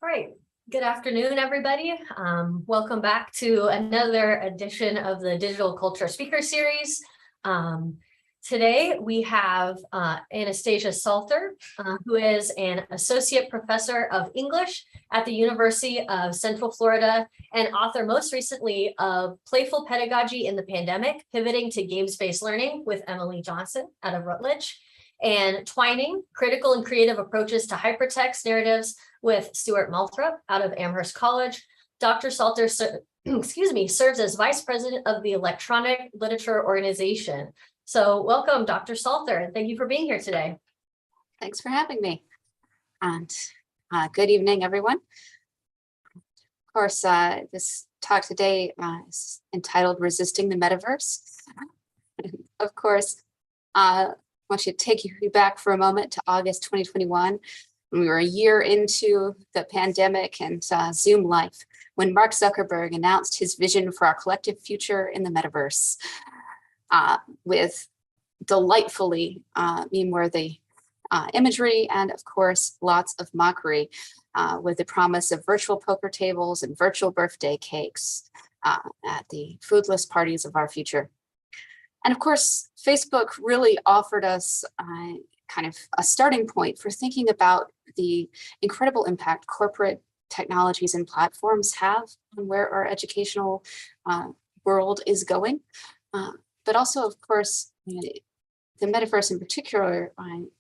All right. Good afternoon, everybody. Welcome back to another edition of the Digital Culture Speaker Series. Today we have Anastasia Salter, who is an associate professor of English at the University of Central Florida and author most recently of Playful Pedagogy in the Pandemic, Pivoting to Games-Based Learning with Emily Johnson out of Routledge, and Twining, Critical and Creative Approaches to Hypertext Narratives with Stuart Moulthrop out of Amherst College. Dr. Salter serves as Vice President of the Electronic Literature Organization. So welcome, Dr. Salter, and thank you for being here today. Thanks for having me. And good evening, everyone. Of course, this talk today is entitled Resisting the Metaverse. Of course, I want you to take you back for a moment to August 2021, when we were a year into the pandemic and Zoom life, when Mark Zuckerberg announced his vision for our collective future in the metaverse with delightfully meme-worthy imagery and, of course, lots of mockery with the promise of virtual poker tables and virtual birthday cakes at the foodless parties of our future. And of course, Facebook really offered us kind of a starting point for thinking about the incredible impact corporate technologies and platforms have on where our educational world is going. But also, of course, the metaverse in particular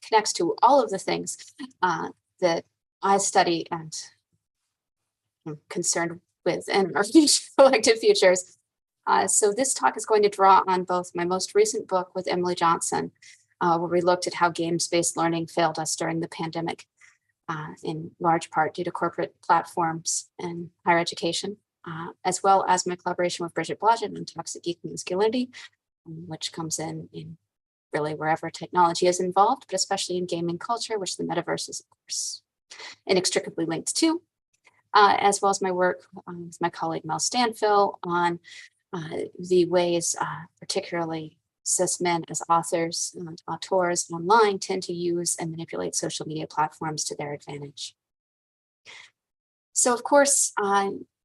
connects to all of the things that I study and am concerned with in our collective futures. So this talk is going to draw on both my most recent book with Emily Johnson, where we looked at how games-based learning failed us during the pandemic, in large part due to corporate platforms and higher education, as well as my collaboration with Bridget Blodgett on toxic geek masculinity, which comes in really wherever technology is involved, but especially in gaming culture, which the metaverse is, of course, inextricably linked to, as well as my work with my colleague Mel Stanfill on the ways, particularly cis men as authors and auteurs online tend to use and manipulate social media platforms to their advantage. So, of course,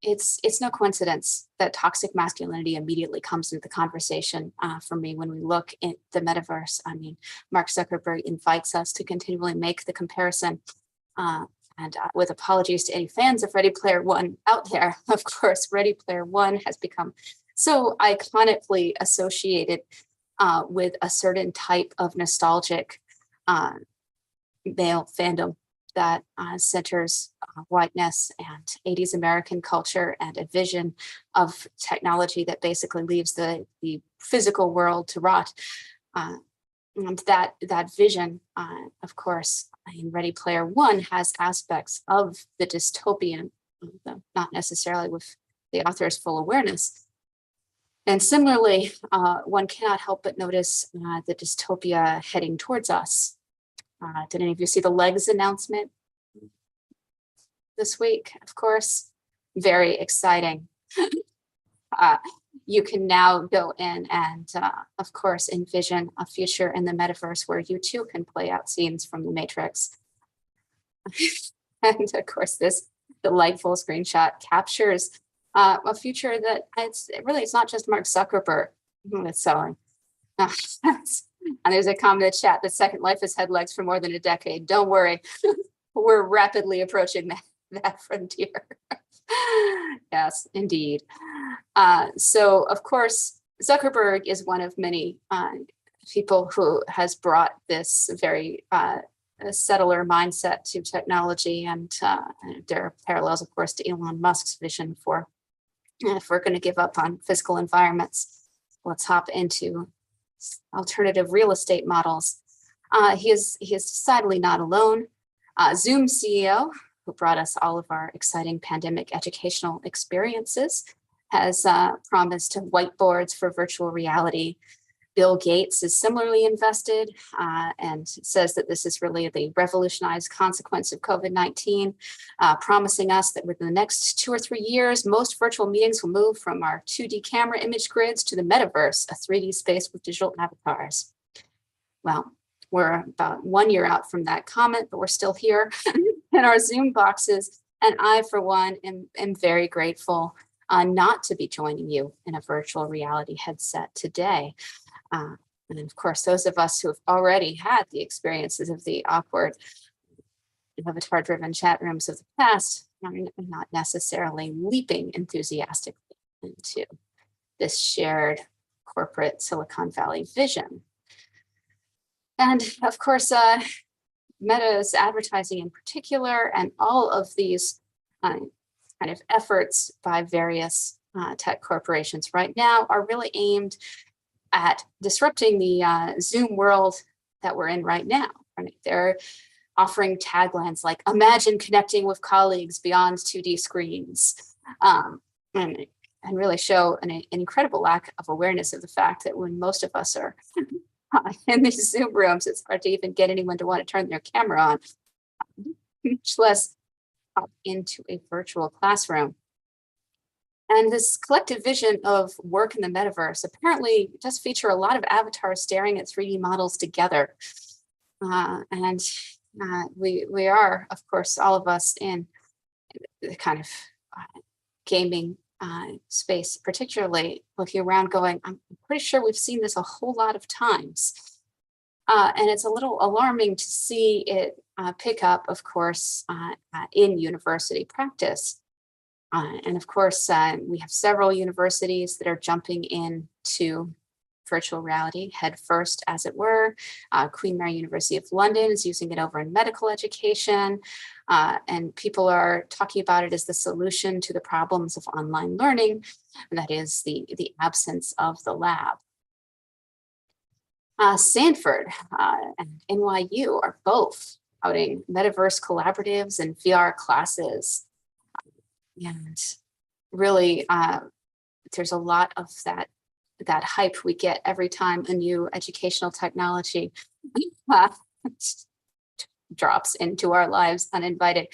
it's no coincidence that toxic masculinity immediately comes into the conversation for me when we look at the metaverse. I mean, Mark Zuckerberg invites us to continually make the comparison. And with apologies to any fans of Ready Player One out there, of course, Ready Player One has become so iconically associated with a certain type of nostalgic male fandom that centers whiteness and 80s American culture and a vision of technology that basically leaves the physical world to rot. And that vision, of course, in Ready Player One has aspects of the dystopian, though not necessarily with the author's full awareness. And similarly, one cannot help but notice the dystopia heading towards us. Did any of you see the legs announcement this week? Of course, very exciting. You can now go in and, of course, envision a future in the metaverse where you too can play out scenes from the Matrix. And of course, this delightful screenshot captures a future that it's not just Mark Zuckerberg that's selling. And there's a comment in the chat that Second Life has had legs for more than a decade. Don't worry, we're rapidly approaching that frontier. Yes, indeed. So, of course, Zuckerberg is one of many people who has brought this very settler mindset to technology. And there are parallels, of course, to Elon Musk's vision for if we're going to give up on physical environments, let's hop into alternative real estate models. He is decidedly not alone. Zoom CEO, who brought us all of our exciting pandemic educational experiences, has promised whiteboards for virtual reality. Bill Gates is similarly invested and says that this is really the revolutionized consequence of COVID-19, promising us that within the next 2 or 3 years, most virtual meetings will move from our 2D camera image grids to the metaverse, a 3D space with digital avatars. Well, we're about 1 year out from that comment, but we're still here in our Zoom boxes And I, for one, am very grateful not to be joining you in a virtual reality headset today. And of course, those of us who have already had the experiences of the awkward avatar-driven chat rooms of the past are not necessarily leaping enthusiastically into this shared corporate Silicon Valley vision. And of course, Meta's advertising in particular, and all of these kind of efforts by various tech corporations right now are really aimed at disrupting the Zoom world that we're in right now. Right? They're offering taglines like "Imagine connecting with colleagues beyond 2D screens," and really show an incredible lack of awareness of the fact that when most of us are in these Zoom rooms, it's hard to even get anyone to want to turn their camera on, much less pop into a virtual classroom. And this collective vision of work in the metaverse apparently does feature a lot of avatars staring at 3D models together. And we are, of course, all of us in the kind of gaming space, particularly looking around going, I'm pretty sure we've seen this a whole lot of times. And it's a little alarming to see it pick up, of course, in university practice. And of course, we have several universities that are jumping into virtual reality head first, as it were. Queen Mary University of London is using it over in medical education. And people are talking about it as the solution to the problems of online learning, and that is the absence of the lab. Stanford and NYU are both outing metaverse collaboratives and VR classes. And really, there's a lot of that hype we get every time a new educational technology drops into our lives uninvited,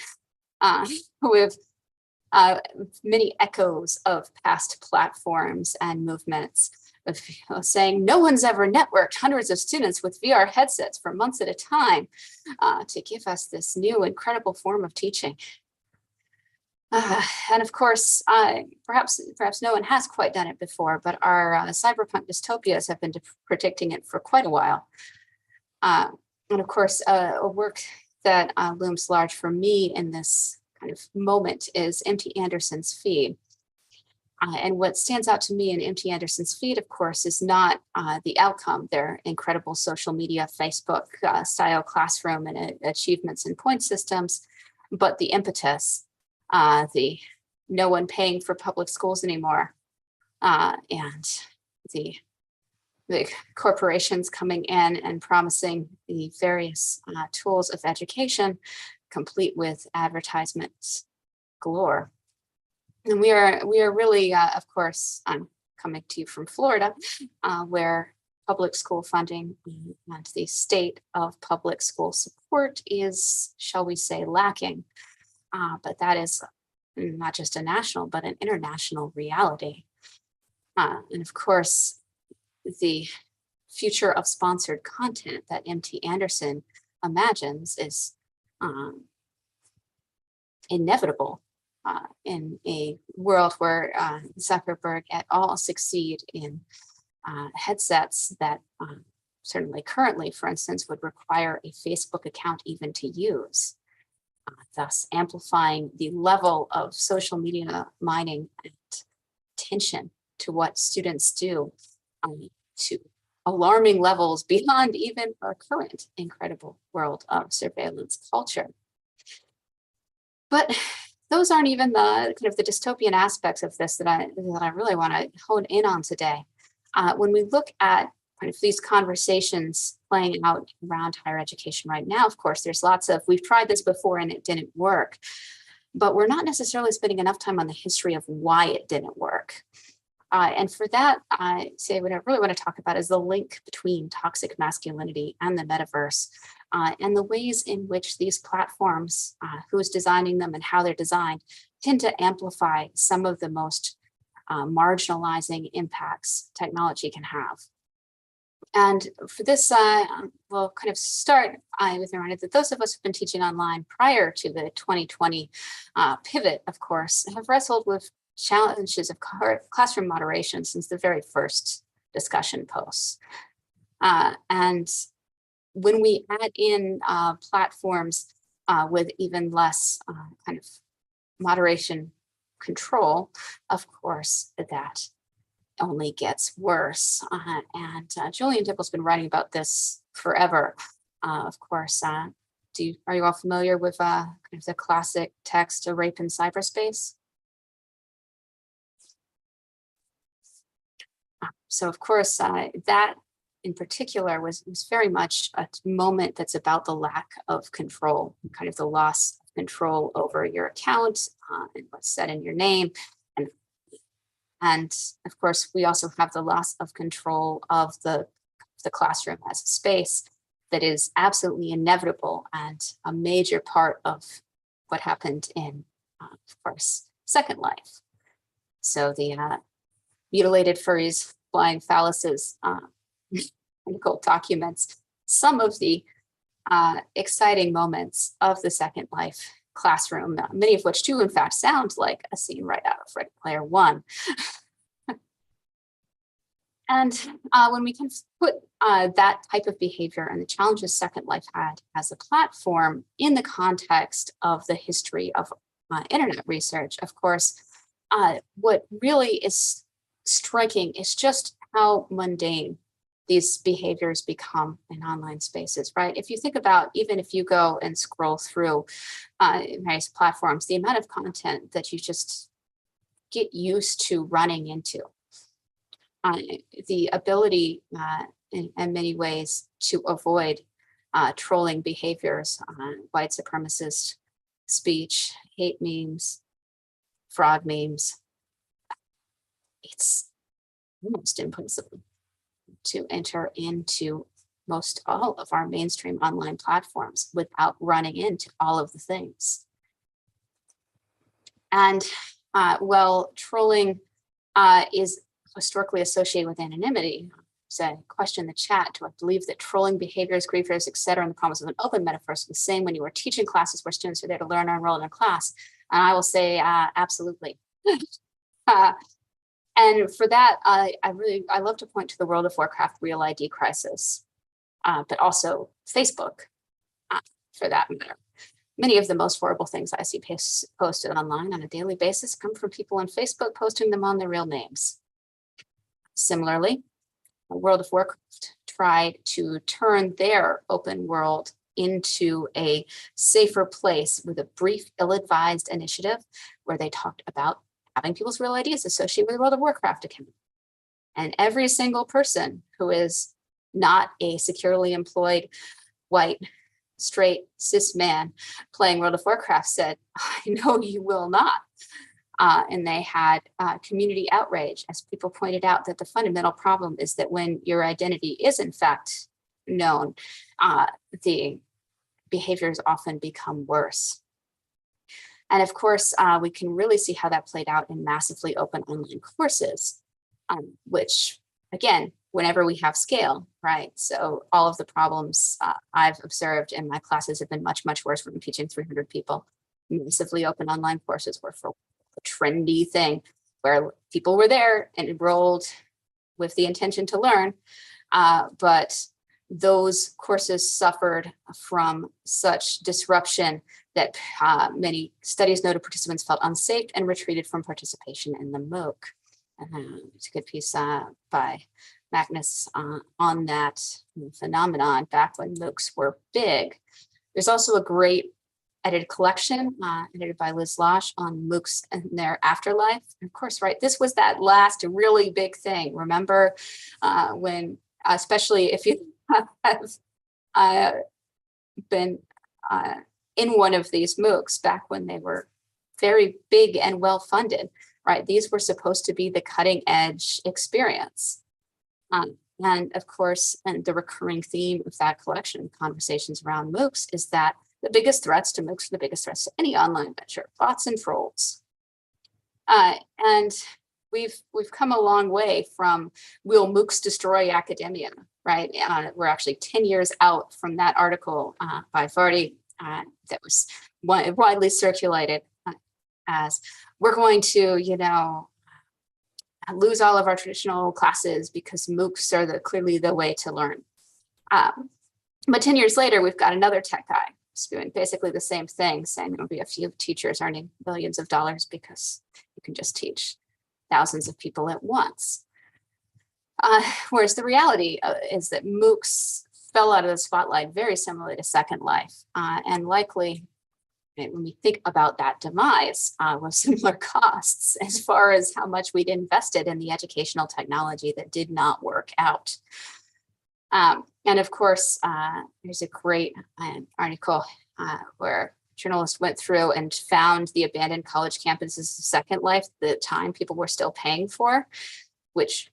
with many echoes of past platforms and movements of saying no one's ever networked hundreds of students with VR headsets for months at a time to give us this new incredible form of teaching. And of course, perhaps no one has quite done it before, but our cyberpunk dystopias have been predicting it for quite a while. And of course, a work that looms large for me in this kind of moment is M.T. Anderson's Feed. And what stands out to me in M.T. Anderson's Feed, of course, is not the outcome, their incredible social media, Facebook style classroom and achievements and point systems, but the impetus. The no one paying for public schools anymore, and the corporations coming in and promising the various tools of education, complete with advertisements galore. And we are really, of course, I'm coming to you from Florida, where public school funding and the state of public school support is, shall we say, lacking. But that is not just a national, but an international reality. And of course, the future of sponsored content that M.T. Anderson imagines is inevitable in a world where Zuckerberg et al. Succeed in headsets that certainly currently, for instance, would require a Facebook account even to use. Thus amplifying the level of social media mining and attention to what students do to alarming levels beyond even our current incredible world of surveillance culture. But those aren't even the kind of the dystopian aspects of this that I really want to hone in on today. When we look at kind of these conversations playing out around higher education right now, of course, there's lots of, we've tried this before and it didn't work, but we're not necessarily spending enough time on the history of why it didn't work. And for that, I say what I really want to talk about is the link between toxic masculinity and the metaverse, and the ways in which these platforms, who's designing them and how they're designed, tend to amplify some of the most marginalizing impacts technology can have. And for this, we'll kind of start with a reminder that those of us who've been teaching online prior to the 2020 pivot, of course, have wrestled with challenges of classroom moderation since the very first discussion posts. And when we add in platforms with even less kind of moderation control, of course, that only gets worse. And Julian Dipple's been writing about this forever. Of course, are you all familiar with kind of the classic text of rape in cyberspace? So of course, that in particular was very much a moment that's about the lack of control, kind of the loss of control over your account and what's said in your name. And of course, we also have the loss of control of the classroom as a space that is absolutely inevitable and a major part of what happened in, of course, Second Life. So the mutilated furries, flying phalluses, medical documents, some of the exciting moments of the Second Life classroom, many of which do in fact sound like a scene right out of Ready Player One. And when we can put that type of behavior and the challenges Second Life had as a platform in the context of the history of internet research, of course, what really is striking is just how mundane these behaviors become in online spaces, right? If you think about, even if you go and scroll through various platforms, the amount of content that you just get used to running into, the ability in many ways to avoid trolling behaviors, white supremacist speech, hate memes, fraud memes, it's almost impossible to enter into most all of our mainstream online platforms without running into all of the things. And while trolling is historically associated with anonymity, so question in the chat, do I believe that trolling behaviors, griefers, etc., and the promise of an open metaverse are the same when you are teaching classes where students are there to learn or enroll in a class? And I will say absolutely. And for that, I love to point to the World of Warcraft Real ID crisis, but also Facebook, for that matter. Many of the most horrible things I see posted online on a daily basis come from people on Facebook posting them on their real names. Similarly, World of Warcraft tried to turn their open world into a safer place with a brief, ill-advised initiative where they talked about having people's real IDs associated with a World of Warcraft account. And every single person who is not a securely employed, white, straight, cis man playing World of Warcraft said, I know you will not. And they had community outrage, as people pointed out, that the fundamental problem is that when your identity is in fact known, the behaviors often become worse. And of course, we can really see how that played out in massively open online courses, which, again, whenever we have scale, right? So all of the problems I've observed in my classes have been much, much worse when I'm teaching 300 people. Massively open online courses were for a trendy thing where people were there and enrolled with the intention to learn, but those courses suffered from such disruption that many studies noted participants felt unsafe and retreated from participation in the MOOC. It's a good piece by Magnus on that phenomenon back when MOOCs were big. There's also a great edited collection edited by Liz Losh on MOOCs and their afterlife. And of course, right, this was that last really big thing. Remember when, especially if you have been in one of these MOOCs back when they were very big and well funded, right? These were supposed to be the cutting edge experience. And of course, and the recurring theme of that collection, conversations around MOOCs, is that the biggest threats to MOOCs are the biggest threats to any online venture, bots and trolls. And we've come a long way from will MOOCs destroy academia, right? We're actually 10 years out from that article by Vardy that was widely circulated as we're going to, lose all of our traditional classes because MOOCs are clearly the way to learn. But 10 years later, we've got another tech guy who's doing basically the same thing, saying there'll be a few teachers earning billions of dollars because you can just teach thousands of people at once. Whereas the reality is that MOOCs fell out of the spotlight very similarly to Second Life, and likely, when we think about that demise, with similar costs as far as how much we'd invested in the educational technology that did not work out. And of course, there's a great article where journalists went through and found the abandoned college campuses of Second Life, the time people were still paying for, which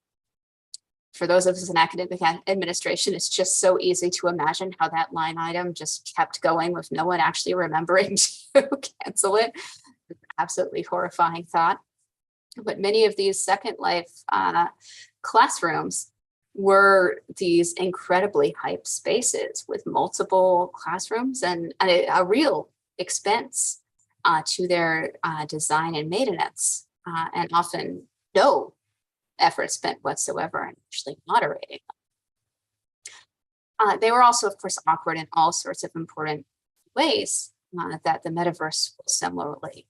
for those of us in academic administration, it's just so easy to imagine how that line item just kept going with no one actually remembering to cancel it. Absolutely horrifying thought. But many of these Second Life classrooms were these incredibly hyped spaces with multiple classrooms and a real expense to their design and maintenance, and often no effort spent whatsoever in actually moderating them. They were also, of course, awkward in all sorts of important ways that the metaverse will similarly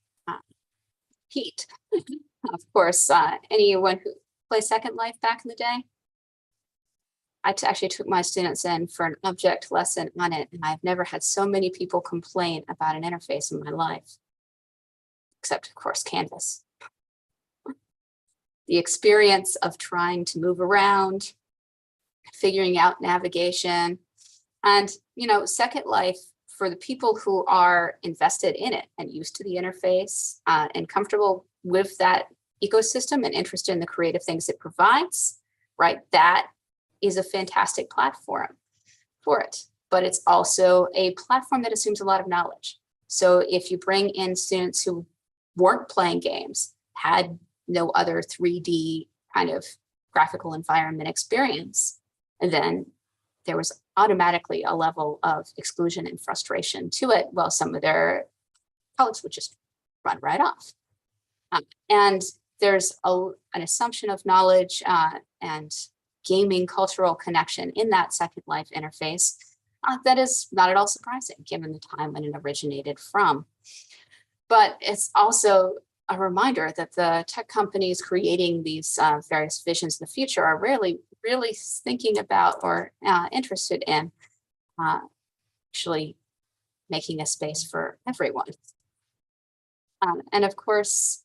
repeat. Of course, anyone who played Second Life back in the day, I actually took my students in for an object lesson on it, and I've never had so many people complain about an interface in my life, except, of course, Canvas. The experience of trying to move around, figuring out navigation, and, Second Life, for the people who are invested in it and used to the interface and comfortable with that ecosystem and interested in the creative things it provides, right? That is a fantastic platform for it, but it's also a platform that assumes a lot of knowledge. So if you bring in students who weren't playing games, had no other 3D kind of graphical environment experience, and then there was automatically a level of exclusion and frustration to it, while some of their colleagues would just run right off. And there's an assumption of knowledge and gaming cultural connection in that Second Life interface that is not at all surprising given the time when it originated from. But it's also a reminder that the tech companies creating these various visions in the future are really thinking about or interested in actually making a space for everyone. And of course,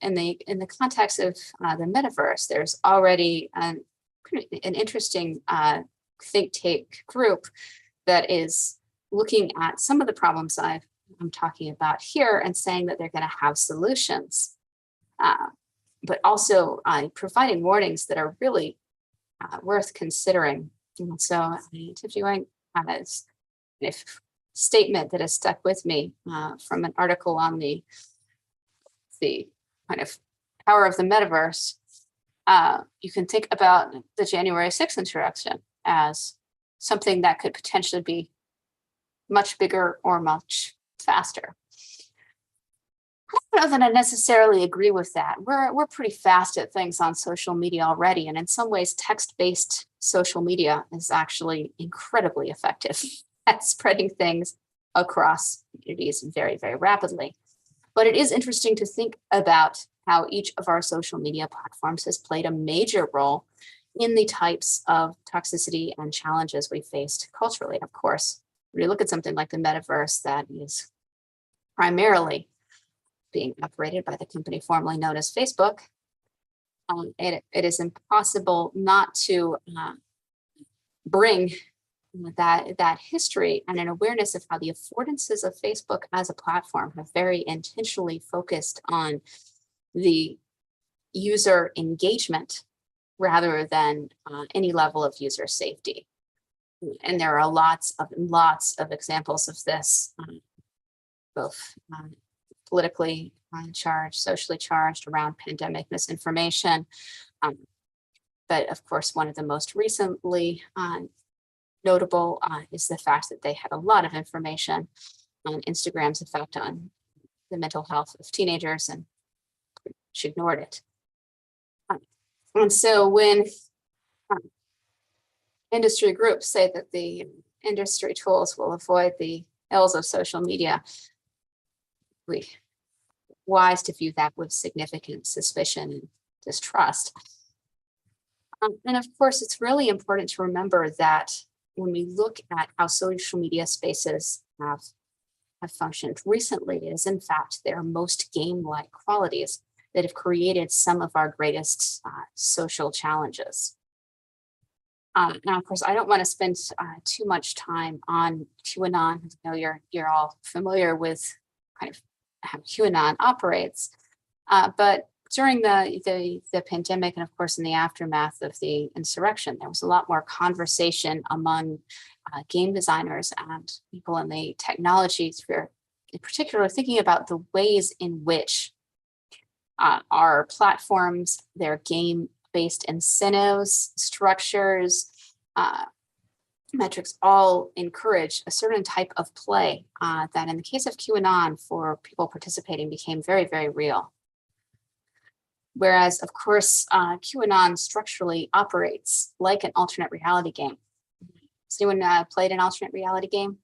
in the context of the metaverse, there's already an interesting think tank group that is looking at some of the problems I'm talking about here and saying that they're going to have solutions, but also providing warnings that are really worth considering. And so interviewing a statement that has stuck with me from an article on the kind of power of the metaverse. You can think about the January 6th insurrection as something that could potentially be much bigger or much faster. I don't know that I necessarily agree with that. We're pretty fast at things on social media already, and in some ways, text-based social media is actually incredibly effective at spreading things across communities very, very rapidly. But it is interesting to think about how each of our social media platforms has played a major role in the types of toxicity and challenges we faced culturally. Of course, when you look at something like the metaverse that is primarily being operated by the company formerly known as Facebook, it is impossible not to bring that history and an awareness of how the affordances of Facebook as a platform have very intentionally focused on the user engagement rather than any level of user safety. And there are lots of examples of this, both politically charged, socially charged, around pandemic misinformation, But of course, one of the most recently notable is the fact that they had a lot of information on Instagram's effect on the mental health of teenagers, and she ignored it. And so when industry groups say that the industry tools will avoid the ills of social media, we wise to view that with significant suspicion and distrust. And of course, it's really important to remember that when we look at how social media spaces have functioned recently, it is in fact their most game-like qualities that have created some of our greatest social challenges. Now, of course, I don't want to spend too much time on QAnon. I know you're all familiar with kind of how QAnon operates, but during the pandemic, and of course in the aftermath of the insurrection, there was a lot more conversation among game designers and people in the technology sphere, in particular, thinking about the ways in which our platforms, their game-based incentives, structures, metrics all encourage a certain type of play that in the case of QAnon for people participating became very, very real. Whereas, of course, QAnon structurally operates like an alternate reality game. Has anyone played an alternate reality game?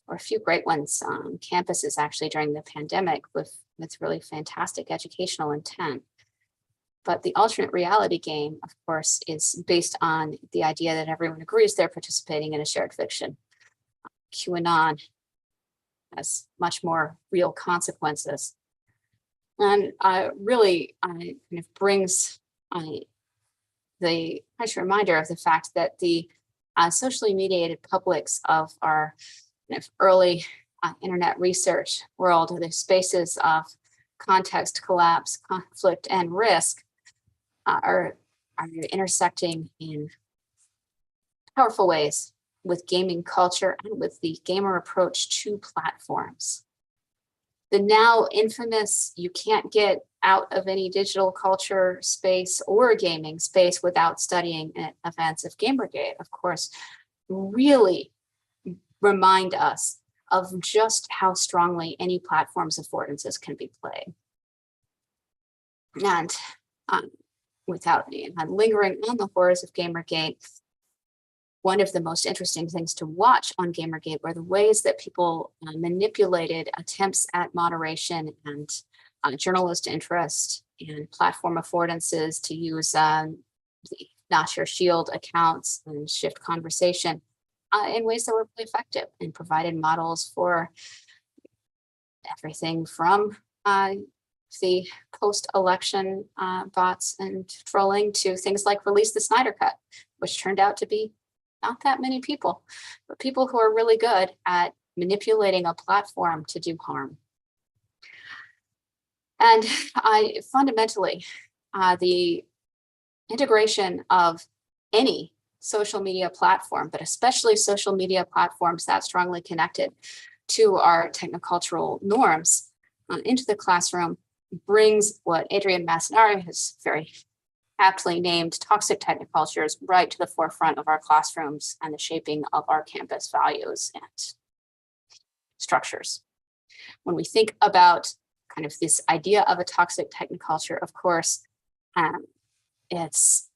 Or a few great ones on campuses actually during the pandemic with really fantastic educational intent. But the alternate reality game, of course, is based on the idea that everyone agrees they're participating in a shared fiction. QAnon has much more real consequences. And really kind of brings the harsh reminder of the fact that the socially mediated publics of our kind of early internet research world, or the spaces of context, collapse, conflict, and risk, are intersecting in powerful ways with gaming culture and with the gamer approach to platforms. The now infamous, you can't get out of any digital culture space or gaming space without studying events of Gamergate, of course, really remind us of just how strongly any platform's affordances can be played. And without lingering on the horrors of Gamergate, one of the most interesting things to watch on Gamergate were the ways that people manipulated attempts at moderation and journalist interest and platform affordances to use the Not Your Shield accounts and shift conversation in ways that were really effective and provided models for everything from the post-election bots and trolling to things like Release the Snyder Cut, which turned out to be not that many people, but people who are really good at manipulating a platform to do harm. And fundamentally, the integration of any social media platform, but especially social media platforms that strongly connected to our technocultural norms into the classroom brings what Adrian Massinari has very aptly named toxic technocultures right to the forefront of our classrooms and the shaping of our campus values and structures. When we think about kind of this idea of a toxic technoculture, of course, it's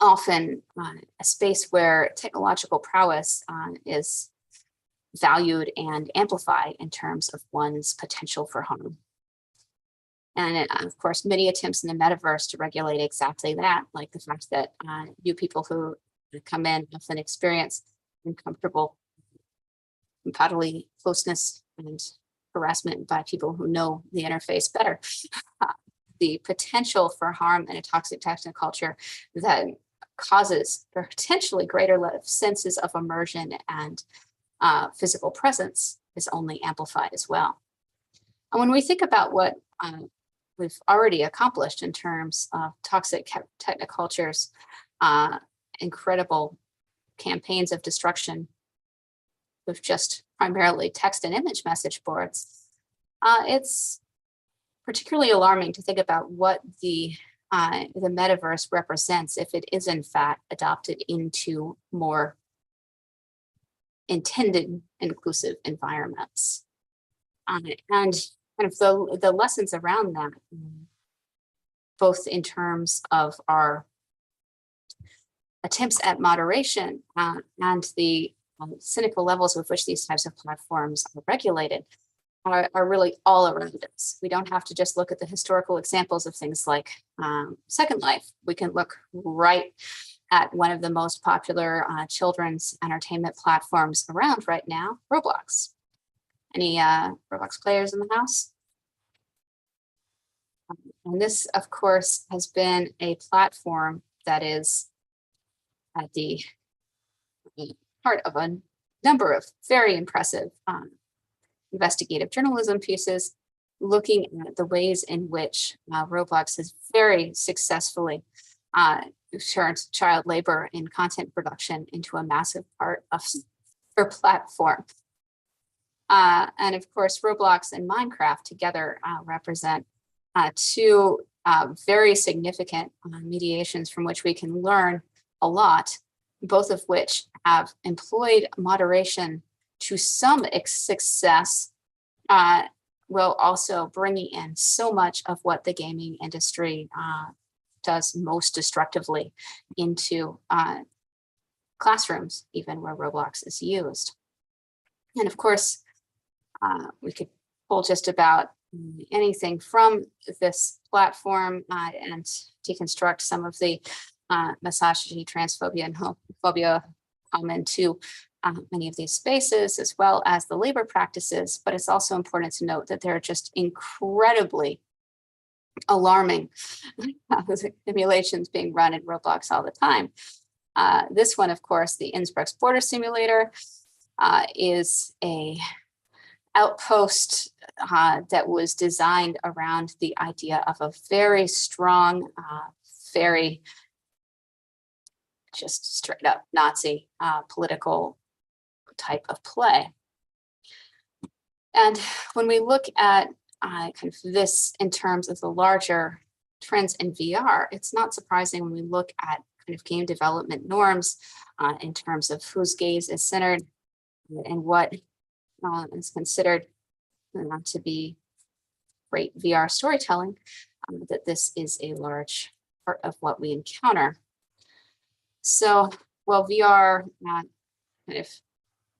often a space where technological prowess is valued and amplified in terms of one's potential for harm. And of course, many attempts in the metaverse to regulate exactly that, like the fact that new people who come in often experience uncomfortable bodily closeness and harassment by people who know the interface better. The potential for harm in a toxic technoculture that causes potentially greater senses of immersion and physical presence is only amplified as well. And when we think about what we've already accomplished in terms of toxic technocultures, incredible campaigns of destruction with just primarily text and image message boards, it's particularly alarming to think about what the the metaverse represents if it is in fact adopted into more intended inclusive environments. And kind of the lessons around that, both in terms of our attempts at moderation and the cynical levels with which these types of platforms are regulated, are really all around us. We don't have to just look at the historical examples of things like Second Life. We can look right at one of the most popular children's entertainment platforms around right now, Roblox. Any Roblox players in the house? And this, of course, has been a platform that is at the heart of a number of very impressive investigative journalism pieces, looking at the ways in which Roblox has very successfully turned child labor in content production into a massive part of their platform. And of course, Roblox and Minecraft together represent two very significant mediations from which we can learn a lot, both of which have employed moderation to some success, while also bringing in so much of what the gaming industry does most destructively into classrooms, even where Roblox is used. And of course, we could pull just about anything from this platform and deconstruct some of the misogyny, transphobia, and homophobia common to many of these spaces, as well as the labor practices. But it's also important to note that there are just incredibly alarming simulations being run in Roblox all the time. This one, of course, the Innsbruck's border simulator, is a outpost that was designed around the idea of a very strong, very just straight up Nazi political type of play. And when we look at kind of this in terms of the larger trends in VR, it's not surprising when we look at kind of game development norms in terms of whose gaze is centered and what is considered to be great VR storytelling, that this is a large part of what we encounter. So, well, VR kind of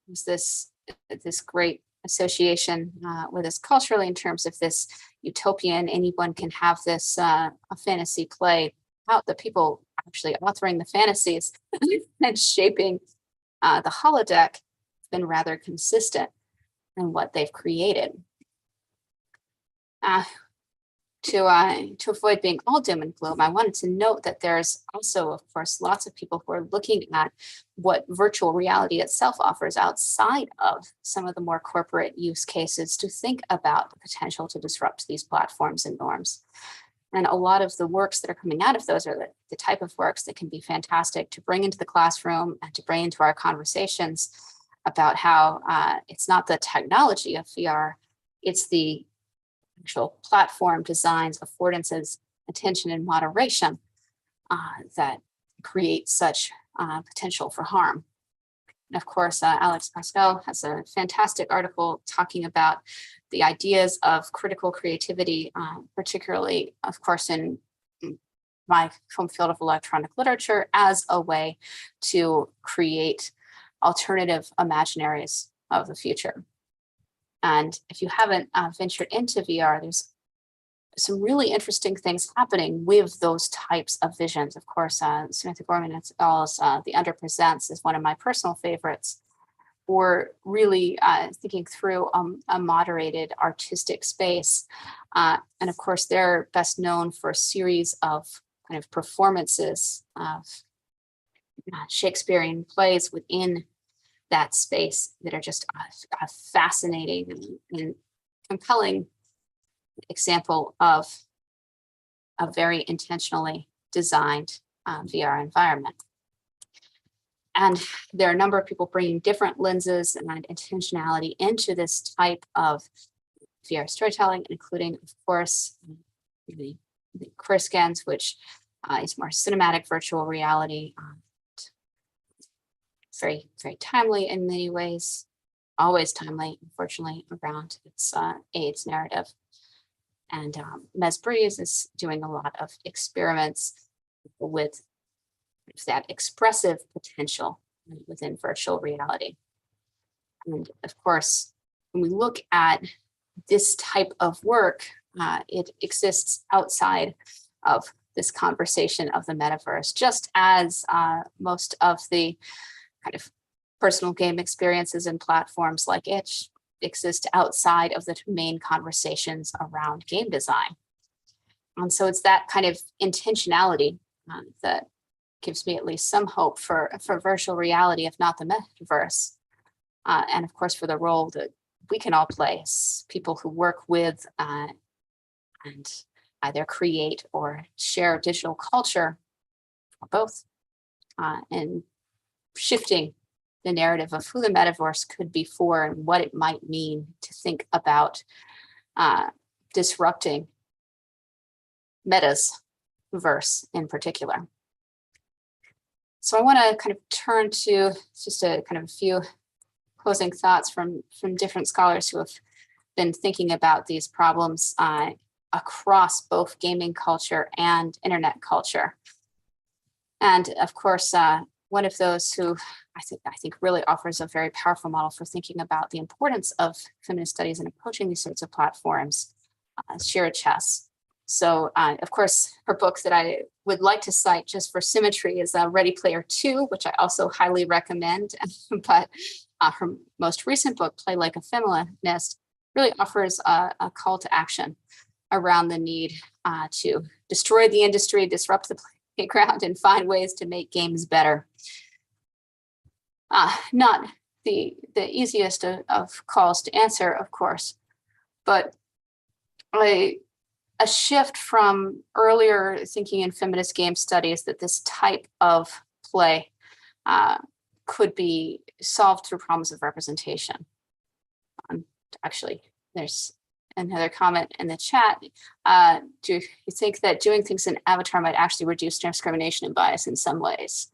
is this great association with us culturally in terms of this utopian, anyone can have this a fantasy play out, the people actually authoring the fantasies and shaping the holodeck have been rather consistent in what they've created. To avoid being all doom and gloom, I wanted to note that there's also, of course, lots of people who are looking at what virtual reality itself offers outside of some of the more corporate use cases to think about the potential to disrupt these platforms and norms. And a lot of the works that are coming out of those are the type of works that can be fantastic to bring into the classroom and to bring into our conversations about how it's not the technology of VR, it's the actual platform designs, affordances, attention, and moderation that create such potential for harm. And of course, Alex Pascal has a fantastic article talking about the ideas of critical creativity, particularly, of course, in my home field of electronic literature, as a way to create alternative imaginaries of the future. And if you haven't ventured into VR, there's some really interesting things happening with those types of visions. Of course, Samantha Gorman et al.'s The Underpresents is one of my personal favorites, or really thinking through a moderated artistic space. And of course, they're best known for a series of kind of performances of Shakespearean plays within that space that are just a fascinating and compelling example of a very intentionally designed VR environment. And there are a number of people bringing different lenses and intentionality into this type of VR storytelling, including, of course, the the Scans, which is more cinematic virtual reality. Very, very timely in many ways, always timely, unfortunately, around its AIDS narrative. And Mesbreeze is doing a lot of experiments with that expressive potential within virtual reality. And of course, when we look at this type of work, it exists outside of this conversation of the metaverse, just as most of the kind of personal game experiences and platforms like Itch exist outside of the main conversations around game design. And so it's that kind of intentionality that gives me at least some hope for virtual reality, if not the metaverse. And of course, for the role that we can all play as people who work with and either create or share digital culture, or both, and shifting the narrative of who the metaverse could be for and what it might mean to think about disrupting Meta's verse in particular. So I want to kind of turn to just a kind of a few closing thoughts from different scholars who have been thinking about these problems across both gaming culture and internet culture. And of course, one of those who I think really offers a very powerful model for thinking about the importance of feminist studies and approaching these sorts of platforms, Shira Chess. So, of course, her book that I would like to cite just for symmetry is Ready Player 2, which I also highly recommend. But her most recent book, Play Like a Feminist, really offers a call to action around the need to destroy the industry, disrupt the playground, and find ways to make games better. Not the easiest of calls to answer, of course, but a shift from earlier thinking in feminist game studies that this type of play could be solved through problems of representation. Actually, there's another comment in the chat. Do you think that doing things in Avatar might actually reduce discrimination and bias in some ways?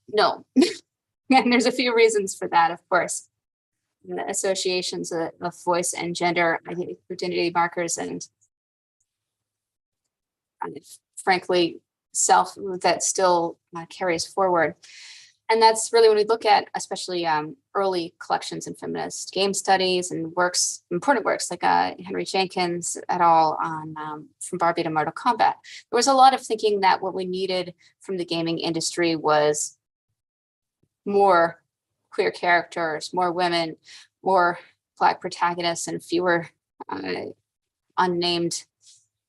No. And there's a few reasons for that, of course. The associations of voice and gender identity markers and frankly, self that still carries forward. And that's really when we look at especially early collections in feminist game studies and works, important works like Henry Jenkins et al. On From Barbie to Mortal Kombat. There was a lot of thinking that what we needed from the gaming industry was more queer characters, more women, more Black protagonists, and fewer unnamed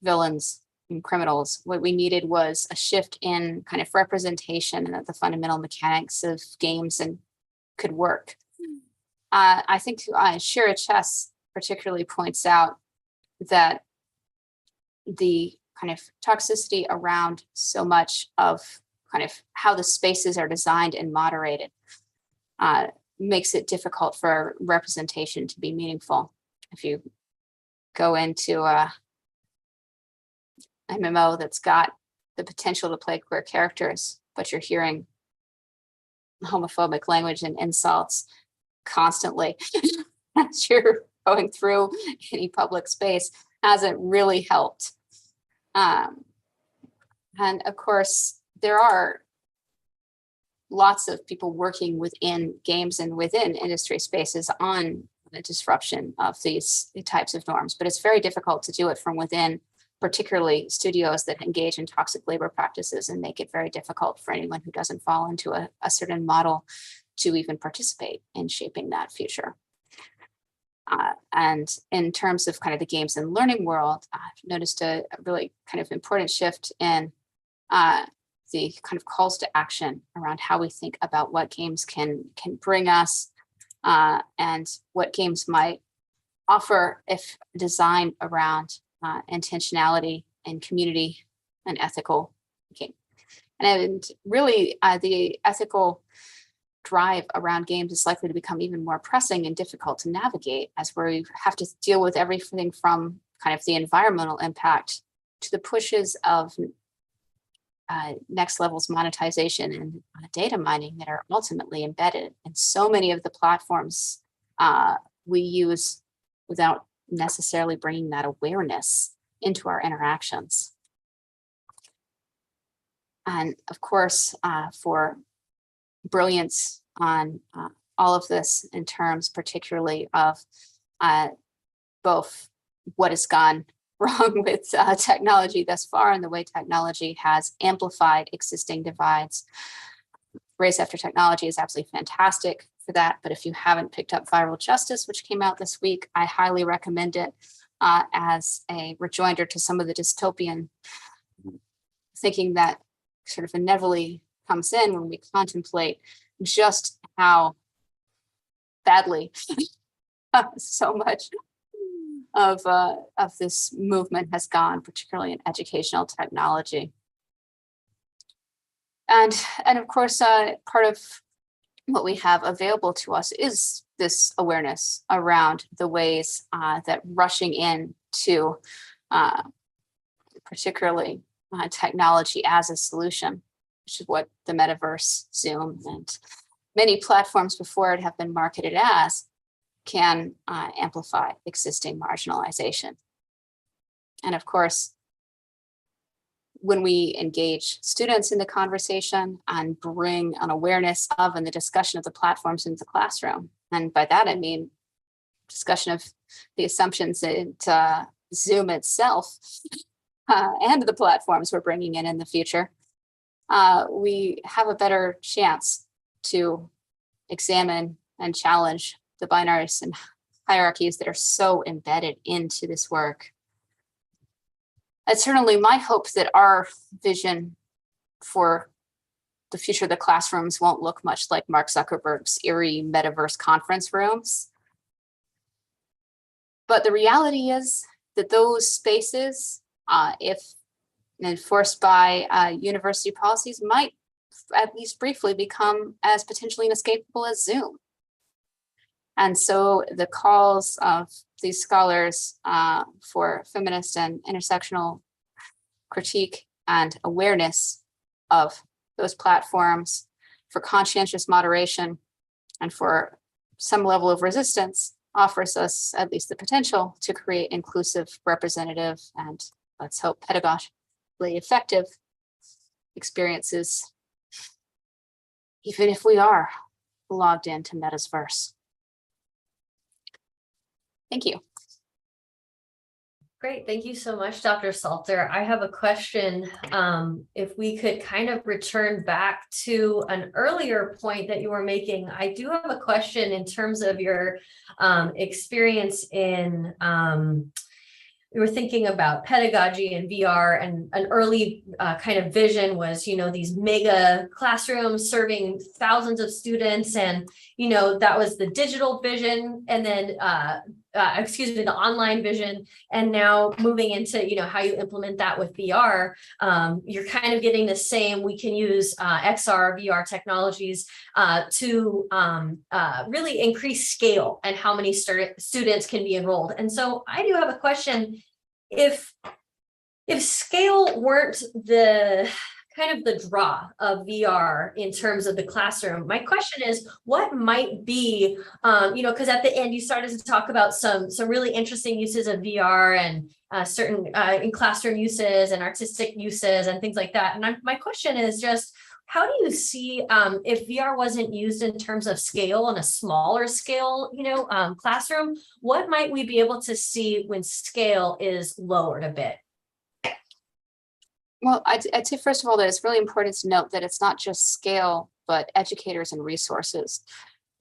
villains and criminals. What we needed was a shift in kind of representation and that the fundamental mechanics of games and could work. I think Shira Chess particularly points out that the kind of toxicity around so much of kind of how the spaces are designed and moderated makes it difficult for representation to be meaningful. If you go into a MMO that's got the potential to play queer characters, but you're hearing homophobic language and insults constantly as you're going through any public space, hasn't really helped. And of course, there are lots of people working within games and within industry spaces on the disruption of these types of norms, but it's very difficult to do it from within, particularly studios that engage in toxic labor practices and make it very difficult for anyone who doesn't fall into a certain model to even participate in shaping that future. And in terms of kind of the games and learning world, I've noticed a really kind of important shift in the kind of calls to action around how we think about what games can bring us and what games might offer if designed around intentionality and community and ethical game. And really the ethical drive around games is likely to become even more pressing and difficult to navigate as we have to deal with everything from kind of the environmental impact to the pushes of next levels monetization and data mining that are ultimately embedded in so many of the platforms we use without necessarily bringing that awareness into our interactions. And of course, for brilliance on all of this in terms particularly of both what has gone wrong with technology thus far and the way technology has amplified existing divides. Race After Technology is absolutely fantastic for that, but if you haven't picked up Viral Justice, which came out this week, I highly recommend it as a rejoinder to some of the dystopian thinking that sort of inevitably comes in when we contemplate just how badly so much of this movement has gone, particularly in educational technology. And of course, part of what we have available to us is this awareness around the ways that rushing in to particularly technology as a solution, which is what the Metaverse, Zoom, and many platforms before it have been marketed as, can amplify existing marginalization. And of course, when we engage students in the conversation and bring an awareness of and the discussion of the platforms into the classroom, and by that I mean discussion of the assumptions that Zoom itself and the platforms we're bringing in the future, we have a better chance to examine and challenge the binaries and hierarchies that are so embedded into this work. It's certainly my hope that our vision for the future of the classrooms won't look much like Mark Zuckerberg's eerie metaverse conference rooms. But the reality is that those spaces, if enforced by university policies, might at least briefly become as potentially inescapable as Zoom. And so the calls of these scholars for feminist and intersectional critique and awareness of those platforms, for conscientious moderation, and for some level of resistance offers us at least the potential to create inclusive, representative, and let's hope pedagogically effective experiences, even if we are logged into Metaverse. Thank you. Great, thank you so much, Dr. Salter. I have a question. If we could kind of return back to an earlier point that you were making, I do have a question in terms of your experience in we were thinking about pedagogy and VR, and an early kind of vision was, these mega classrooms serving thousands of students. And, that was the digital vision, and then, the online vision. And now moving into, how you implement that with VR, you're kind of getting the same. We can use XR, VR technologies to really increase scale and how many students can be enrolled. And so I do have a question. If scale weren't the kind of the draw of VR in terms of the classroom, my question is, what might be, because at the end you started to talk about some really interesting uses of VR and certain in classroom uses and artistic uses and things like that. And my question is just, how do you see if VR wasn't used in terms of scale on a smaller scale, classroom, what might we be able to see when scale is lowered a bit? Well, I'd say, first of all, that it's really important to note that it's not just scale, but educators and resources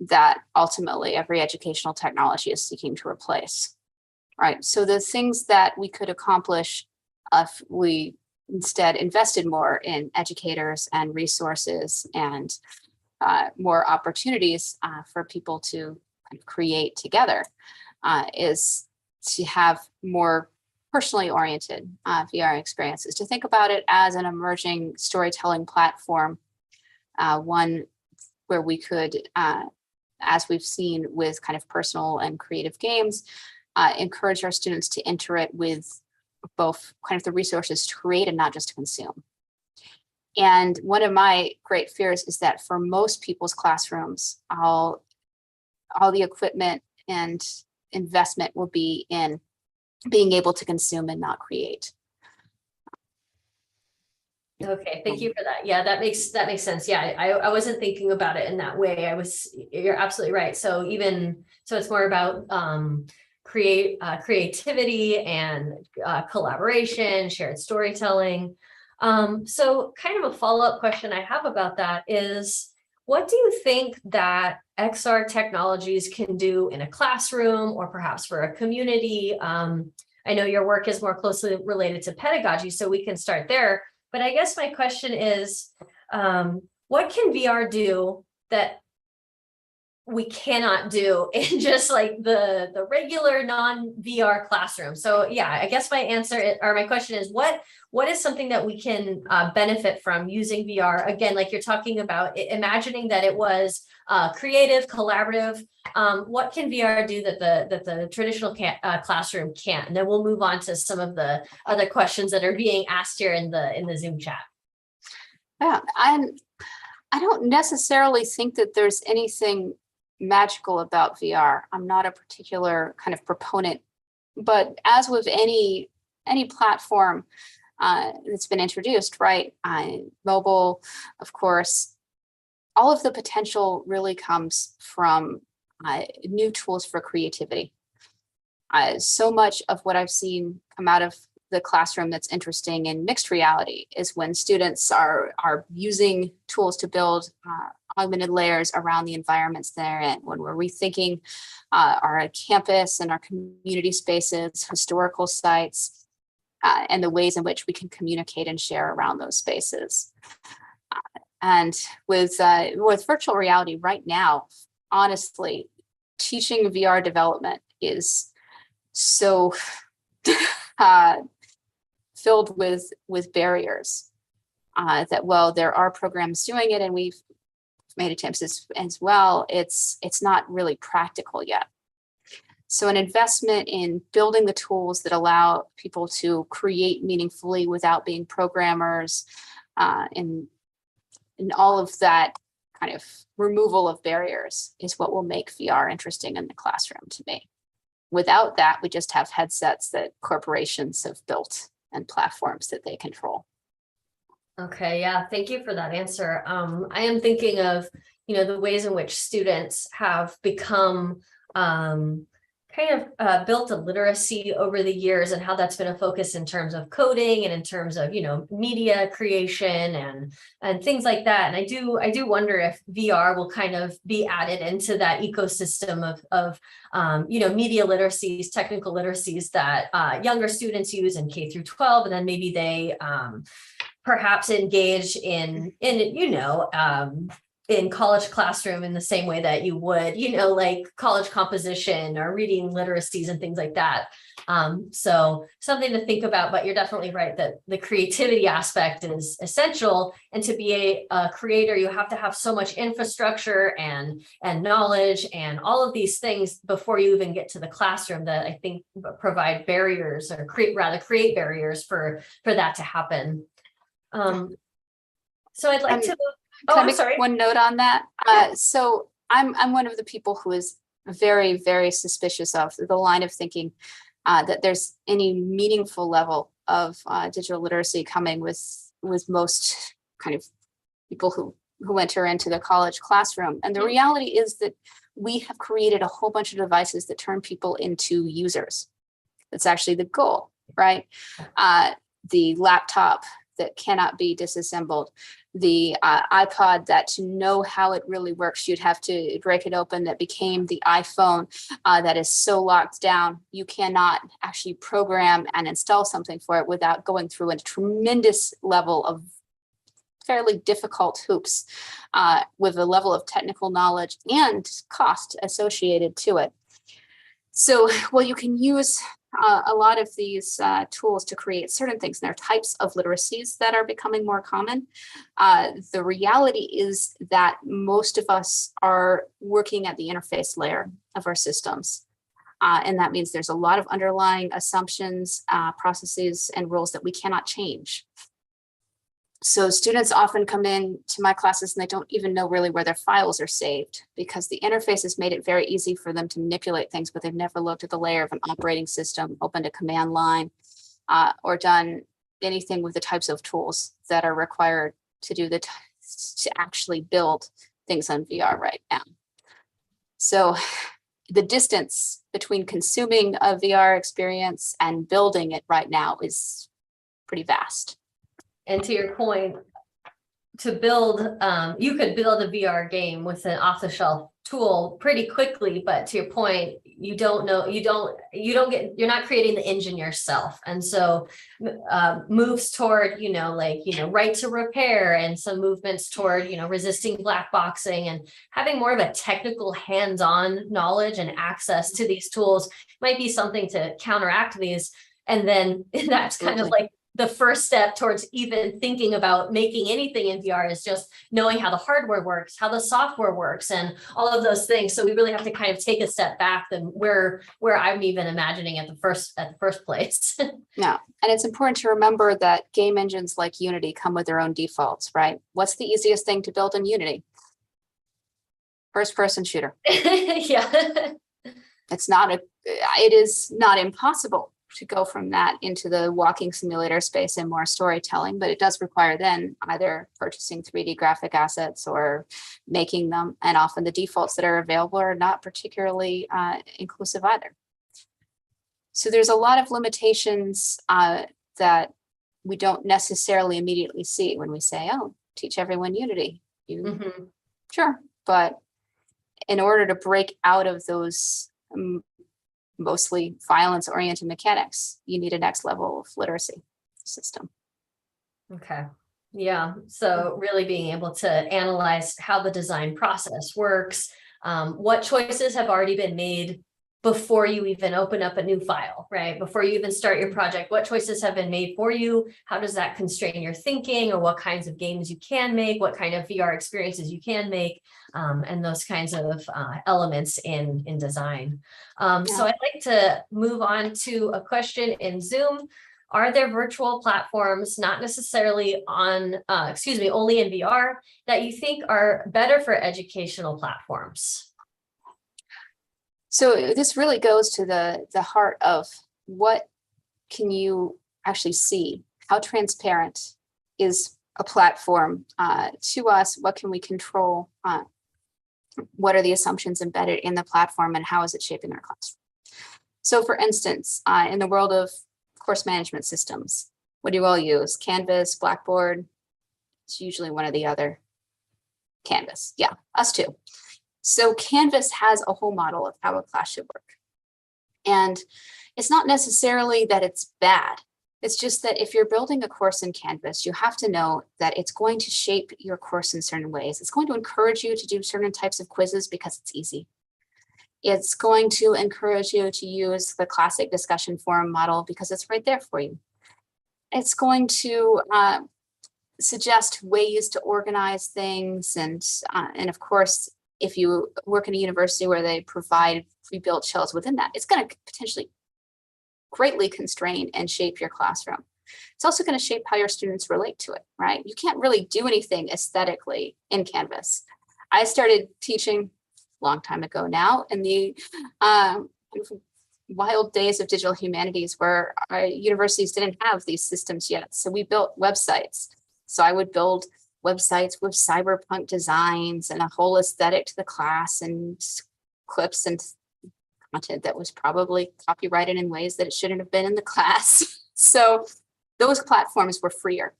that ultimately every educational technology is seeking to replace, right? So the things that we could accomplish if we instead invested more in educators and resources and more opportunities for people to kind of create together is to have more personally oriented VR experiences, to think about it as an emerging storytelling platform, one where we could, as we've seen with kind of personal and creative games, encourage our students to enter it with both kind of the resources to create and not just to consume. And one of my great fears is that for most people's classrooms, all the equipment and investment will be in being able to consume and not create. Okay, thank you for that. Yeah, that makes sense. Yeah, I wasn't thinking about it in that way. You're absolutely right. So it's more about creativity and collaboration, shared storytelling. So kind of a follow-up question I have about that is, what do you think that XR technologies can do in a classroom or perhaps for a community? I know your work is more closely related to pedagogy, so we can start there. But I guess my question is, what can VR do that we cannot do in just like the regular non-VR classroom? So yeah, I guess my question is, what is something that we can benefit from using VR? Again, like you're talking about, imagining that it was creative, collaborative. What can VR do that the traditional classroom can't? And then we'll move on to some of the other questions that are being asked here in the Zoom chat. Yeah, I don't necessarily think that there's anything magical about VR. I'm not a particular kind of proponent, but as with any platform that's been introduced, right? Mobile, of course, all of the potential really comes from new tools for creativity. So much of what I've seen come out of the classroom that's interesting in mixed reality is when students are using tools to build augmented layers around the environments they're in, when we're rethinking our campus and our community spaces, historical sites, and the ways in which we can communicate and share around those spaces. And with virtual reality right now, honestly, teaching VR development is so filled with barriers that, while there are programs doing it and we've made attempts as well, it's not really practical yet. So an investment in building the tools that allow people to create meaningfully without being programmers, and all of that kind of removal of barriers is what will make VR interesting in the classroom to me. Without that, we just have headsets that corporations have built and platforms that they control. Okay, yeah, thank you for that answer. I am thinking of, the ways in which students have become kind of built a literacy over the years, and how that's been a focus in terms of coding and in terms of, media creation and things like that. And I do wonder if VR will kind of be added into that ecosystem of media literacies, technical literacies that younger students use in K through 12, and then maybe they perhaps engage in college classroom in the same way that you would, like college composition or reading literacies and things like that. So something to think about, but you're definitely right that the creativity aspect is essential. And to be a creator, you have to have so much infrastructure and knowledge and all of these things before you even get to the classroom that I think provide barriers, or create barriers for that to happen. So I'd like to. Can I make one note on that? So I'm one of the people who is very, very suspicious of the line of thinking that there's any meaningful level of digital literacy coming with most kind of people who enter into the college classroom. And the reality is that we have created a whole bunch of devices that turn people into users. That's actually the goal, right? The laptop that cannot be disassembled, the iPod that to know how it really works, you'd have to break it open, that became the iPhone that is so locked down, you cannot actually program and install something for it without going through a tremendous level of fairly difficult hoops with a level of technical knowledge and cost associated to it. So, well, you can use a lot of these tools to create certain things. There are types of literacies that are becoming more common. The reality is that most of us are working at the interface layer of our systems. And that means there's a lot of underlying assumptions, processes, and rules that we cannot change. So students often come in to my classes and they don't even know really where their files are saved, because the interface has made it very easy for them to manipulate things, but they've never looked at the layer of an operating system, opened a command line, or done anything with the types of tools that are required to do to actually build things on VR right now. So the distance between consuming a VR experience and building it right now is pretty vast. And to your point, to build, you could build a VR game with an off-the-shelf tool pretty quickly, but to your point, you're not creating the engine yourself. And so moves toward, right to repair, and some movements toward, resisting black boxing and having more of a technical hands-on knowledge and access to these tools might be something to counteract these. And then that's kind of like the first step towards even thinking about making anything in VR is just knowing how the hardware works, how the software works, and all of those things. So we really have to kind of take a step back than where I'm even imagining at the first place. Yeah, and it's important to remember that game engines like Unity come with their own defaults, right? What's the easiest thing to build in Unity? First-person shooter. Yeah. It is not impossible to go from that into the walking simulator space and more storytelling, but it does require then either purchasing 3D graphic assets or making them, and often the defaults that are available are not particularly inclusive either. So there's a lot of limitations that we don't necessarily immediately see when we say, oh, teach everyone Unity. Sure, but in order to break out of those mostly violence-oriented mechanics, you need a next level of literacy system. Okay. Yeah. So really being able to analyze how the design process works, what choices have already been made before you even open up a new file, right? Before you even start your project, what choices have been made for you? How does that constrain your thinking, or what kinds of games you can make, what kind of VR experiences you can make, and those kinds of elements in design. So I'd like to move on to a question in Zoom. Are there virtual platforms, not necessarily on, only in VR, that you think are better for educational platforms? So this really goes to the heart of what can you actually see? How transparent is a platform to us? What can we control? What are the assumptions embedded in the platform, and how is it shaping our classroom? So for instance, in the world of course management systems, what do you all use? Canvas, Blackboard? It's usually one or the other. Canvas, yeah, us too. So Canvas has a whole model of how a class should work. And it's not necessarily that it's bad. It's just that if you're building a course in Canvas, you have to know that it's going to shape your course in certain ways. It's going to encourage you to do certain types of quizzes because it's easy. It's going to encourage you to use the classic discussion forum model because it's right there for you. It's going to suggest ways to organize things. And of course, if you work in a university where they provide pre-built shells within that, it's going to potentially greatly constrain and shape your classroom. It's also going to shape how your students relate to it, right? You can't really do anything aesthetically in Canvas. I started teaching a long time ago now in the wild days of digital humanities where our universities didn't have these systems yet. So we built websites. So I would build websites with cyberpunk designs and a whole aesthetic to the class, and clips and content that was probably copyrighted in ways that it shouldn't have been in the class. So those platforms were freer.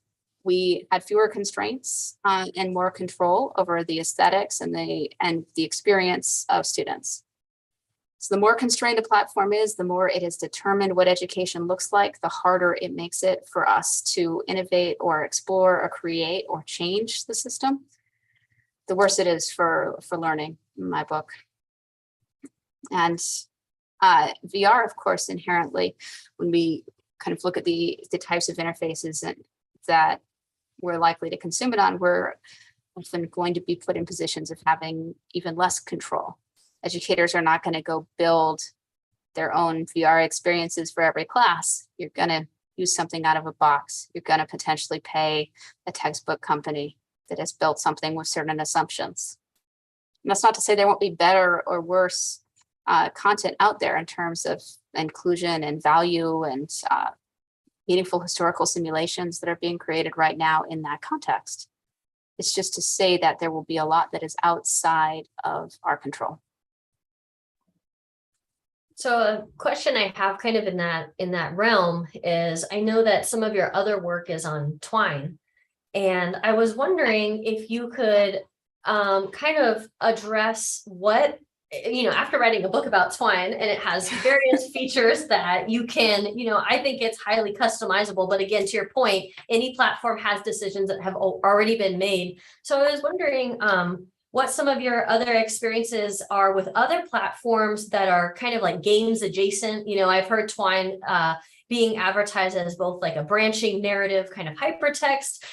We had fewer constraints and more control over the aesthetics and the experience of students. So the more constrained a platform is, the more it is determined what education looks like, the harder it makes it for us to innovate or explore or create or change the system, the worse it is for learning, in my book. And VR, of course, inherently, when we kind of look at the types of interfaces that we're likely to consume it on, we're often going to be put in positions of having even less control. Educators are not going to go build their own VR experiences for every class. You're going to use something out of a box. You're going to potentially pay a textbook company that has built something with certain assumptions. And that's not to say there won't be better or worse content out there in terms of inclusion and value and meaningful historical simulations that are being created right now in that context. It's just to say that there will be a lot that is outside of our control. So a question I have kind of in that realm is, I know that some of your other work is on Twine, and I was wondering if you could kind of address what, after writing a book about Twine, and it has various features that you can, I think it's highly customizable, but again, to your point, any platform has decisions that have already been made. So I was wondering what some of your other experiences are with other platforms that are kind of like games adjacent. I've heard Twine being advertised as both like a branching narrative kind of hypertext,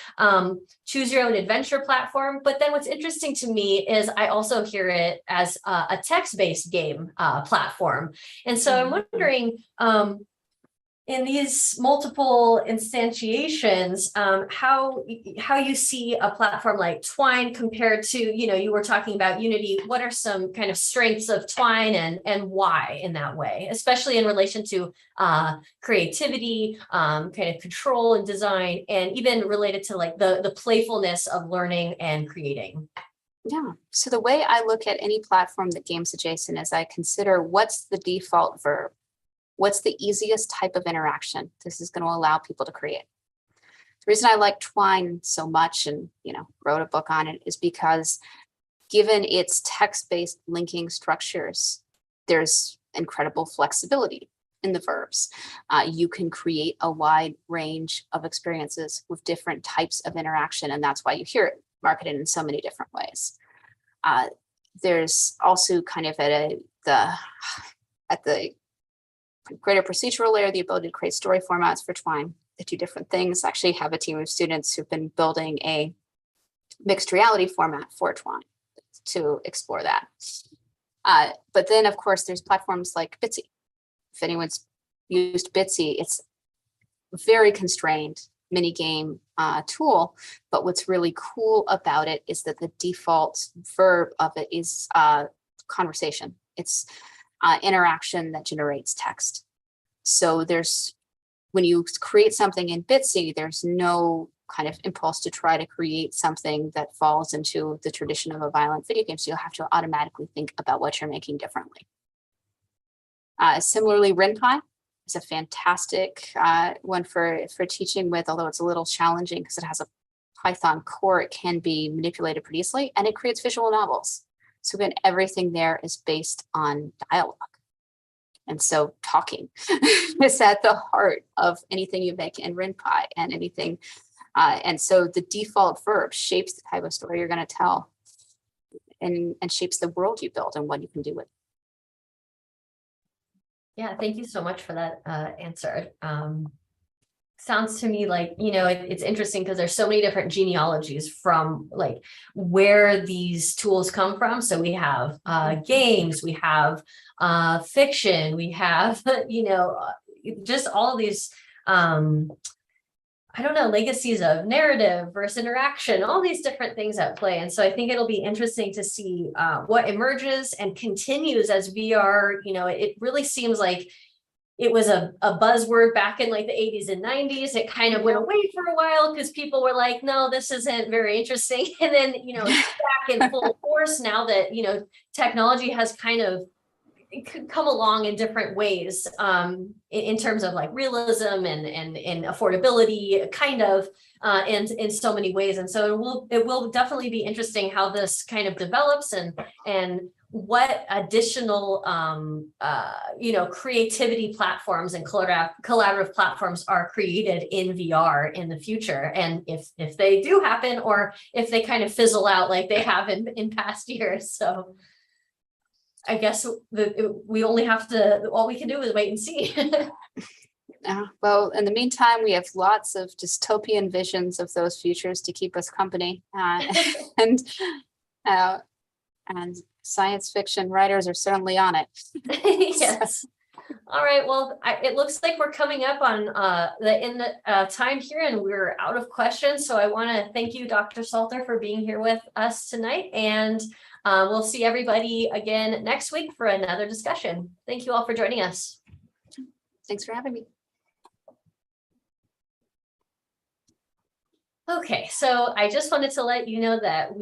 choose your own adventure platform. But then what's interesting to me is I also hear it as a text-based game platform. And so I'm wondering, in these multiple instantiations, how you see a platform like Twine compared to, you were talking about Unity. What are some kind of strengths of Twine and why in that way, especially in relation to creativity, kind of control and design, and even related to like the playfulness of learning and creating? Yeah. So the way I look at any platform that games adjacent is I consider what's the default verb. What's the easiest type of interaction this is going to allow people to create? The reason I like Twine so much and wrote a book on it is because given its text-based linking structures, there's incredible flexibility in the verbs. You can create a wide range of experiences with different types of interaction, and that's why you hear it marketed in so many different ways. There's also kind of at the greater procedural layer, the ability to create story formats for Twine that do different things. I actually have a team of students who've been building a mixed reality format for Twine to explore that. But then, of course, there's platforms like Bitsy. If anyone's used Bitsy, it's a very constrained mini game tool. But what's really cool about it is that the default verb of it is conversation. It's interaction that generates text. So when you create something in Bitsy, there's no kind of impulse to try to create something that falls into the tradition of a violent video game. So you'll have to automatically think about what you're making differently. Similarly, RenPy is a fantastic one for teaching with, although it's a little challenging because it has a Python core. It can be manipulated pretty easily, and it creates visual novels. So again, everything there is based on dialogue. And so talking is at the heart of anything you make in RenPy and anything. And so the default verb shapes the type of story you're going to tell and shapes the world you build and what you can do with it. Yeah, thank you so much for that answer. Sounds to me like, it's interesting because there's so many different genealogies from like where these tools come from. So we have games, we have fiction, we have, just all of these, legacies of narrative versus interaction, all these different things at play. And so I think it'll be interesting to see what emerges and continues as VR. It really seems like it was a buzzword back in like the 80s and 90s. It kind of went away for a while because people were like, no, this isn't very interesting. And then, it's back in full force now that, technology has kind of come along in different ways in terms of like realism and affordability kind of in so many ways. And so it will definitely be interesting how this kind of develops and what additional creativity platforms and collaborative platforms are created in VR in the future, and if they do happen or if they kind of fizzle out like they have in past years. So I guess all we can do is wait and see. Well, in the meantime, we have lots of dystopian visions of those futures to keep us company, and science fiction writers are certainly on it. Yes. All right, well, it looks like we're coming up on the time here and we're out of questions. So I want to thank you, Dr. Salter, for being here with us tonight. And we'll see everybody again next week for another discussion. Thank you all for joining us. Thanks for having me. Okay, so I just wanted to let you know that we